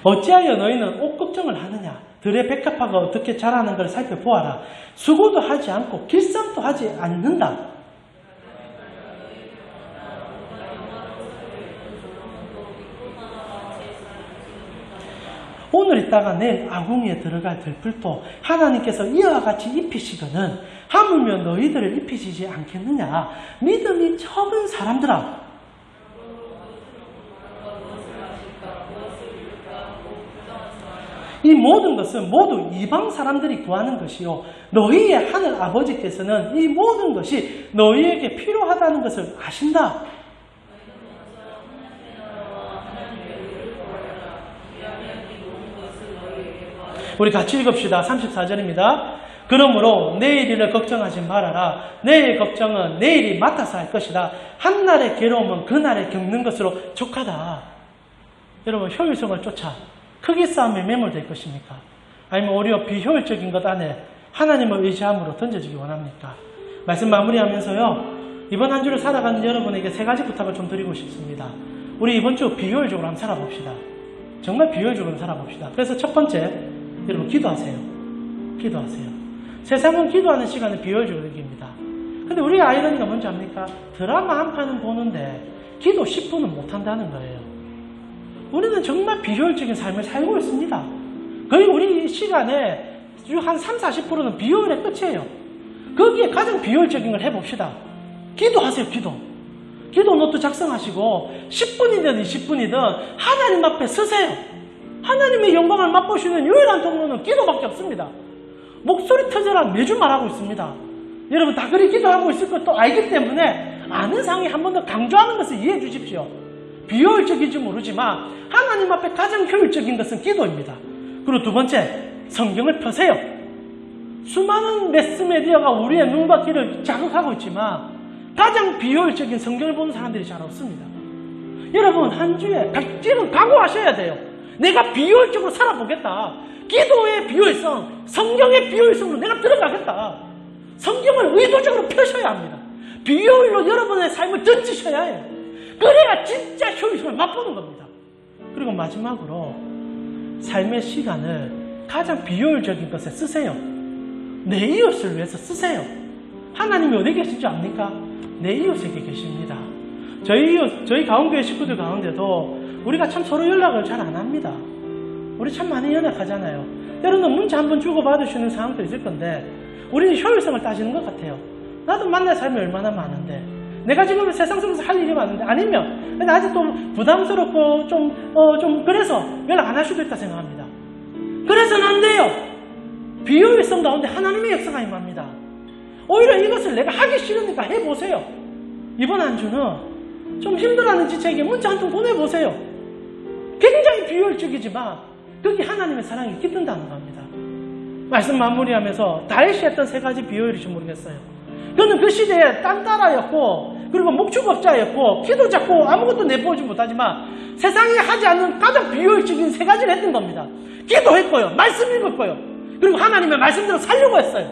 어찌하여 너희는 옷 걱정을 하느냐? 들의 백합화가 어떻게 자라는 걸 살펴보아라. 수고도 하지 않고 길쌈도 하지 않는다. 오늘 있다가 내일 아궁이에 들어갈 들풀도 하나님께서 이와 같이 입히시거든 하물며 너희들을 입히시지 않겠느냐. 믿음이 적은 사람들아. 이 모든 것은 모두 이방 사람들이 구하는 것이요 너희의 하늘 아버지께서는 이 모든 것이 너희에게 필요하다는 것을 아신다. 우리 같이 읽읍시다. 34절입니다. 그러므로 내일 일을 걱정하지 말아라. 내일 걱정은 내일이 맡아서 할 것이다. 한날의 괴로움은 그날에 겪는 것으로 족하다. 여러분 효율성을 쫓아 크기 싸움에 매몰될 것입니까? 아니면 오히려 비효율적인 것 안에 하나님을 의지함으로 던져지기 원합니까? 말씀 마무리하면서요. 이번 한 주를 살아가는 여러분에게 세 가지 부탁을 좀 드리고 싶습니다. 우리 이번 주 비효율적으로 한번 살아봅시다. 정말 비효율적으로 살아봅시다. 그래서 첫 번째, 여러분 기도하세요. 기도하세요. 세상은 기도하는 시간을 비효율적으로 여깁니다. 근데 우리 아이러니가 뭔지 압니까? 드라마 한 판은 보는데 기도 10분은 못한다는 거예요. 우리는 정말 비효율적인 삶을 살고 있습니다. 거의 우리 시간에 한 30-40%는 비효율의 끝이에요. 거기에 가장 비효율적인 걸 해봅시다. 기도하세요. 기도 노트 작성하시고 10분이든 20분이든 하나님 앞에 서세요. 하나님의 영광을 맛보시는 유일한 통로는 기도밖에 없습니다. 목소리 터져라 매주 말하고 있습니다. 여러분 다 그리 기도하고 있을 것도 알기 때문에 아는 상황에 한 번 더 강조하는 것을 이해해 주십시오. 비효율적인지 모르지만 하나님 앞에 가장 효율적인 것은 기도입니다. 그리고 두 번째, 성경을 펴세요. 수많은 매스메디어가 우리의 눈과 귀를 자극하고 있지만 가장 비효율적인 성경을 보는 사람들이 잘 없습니다. 여러분, 한 주에 지금 각오하셔야 돼요. 내가 비효율적으로 살아보겠다. 기도의 비효율성, 성경의 비효율성으로 내가 들어가겠다. 성경을 의도적으로 펴셔야 합니다. 비효율로 여러분의 삶을 던지셔야 해요. 그래야 진짜 효율성을 맛보는 겁니다. 그리고 마지막으로 삶의 시간을 가장 비효율적인 것에 쓰세요. 내 이웃을 위해서 쓰세요. 하나님이 어디 계신지 압니까? 내 이웃에게 계십니다. 저희 가운교회 식구들 가운데도 우리가 참 서로 연락을 잘 안 합니다. 우리 참 많이 연락하잖아요. 때로는 문자 한번 주고받으시는 상황도 있을 건데 우리는 효율성을 따지는 것 같아요. 나도 만날 사람이 얼마나 많은데 내가 지금 세상 속에서 할 일이 많은데 아니면 나 아직도 부담스럽고 좀 그래서 연락 안 할 수도 있다 생각합니다. 그래서는 안 돼요. 비효율성 가운데 하나님의 역사가 임합니다. 오히려 이것을 내가 하기 싫으니까 해보세요. 이번 한 주는 좀 힘들어하는 지체에게 문자 한 통 보내보세요. 굉장히 비효율적이지만 거기 하나님의 사랑이 깃든다는 겁니다. 말씀 마무리하면서 다윗이 했던 3가지 비효율인지 모르겠어요. 그는 그 시대에 딴따라였고 그리고 목축업자였고 기도 잡고 아무것도 내보지 못하지만 세상에 하지 않는 가장 비효율적인 3가지를 했던 겁니다. 기도했고요. 말씀 읽었고요. 그리고 하나님의 말씀대로 살려고 했어요.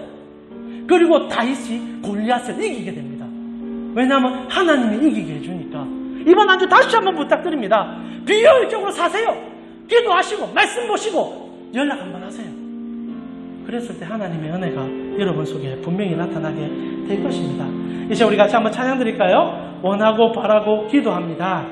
그리고 다윗이 골리앗을 이기게 됩니다. 왜냐하면 하나님이 이기게 해주니까. 이번 한 주 다시 한번 부탁드립니다. 비효율적으로 사세요. 기도하시고 말씀 보시고 연락 한번 하세요. 그랬을 때 하나님의 은혜가 여러분 속에 분명히 나타나게 될 것입니다. 이제 우리 같이 한번 찬양 드릴까요? 원하고 바라고 기도합니다.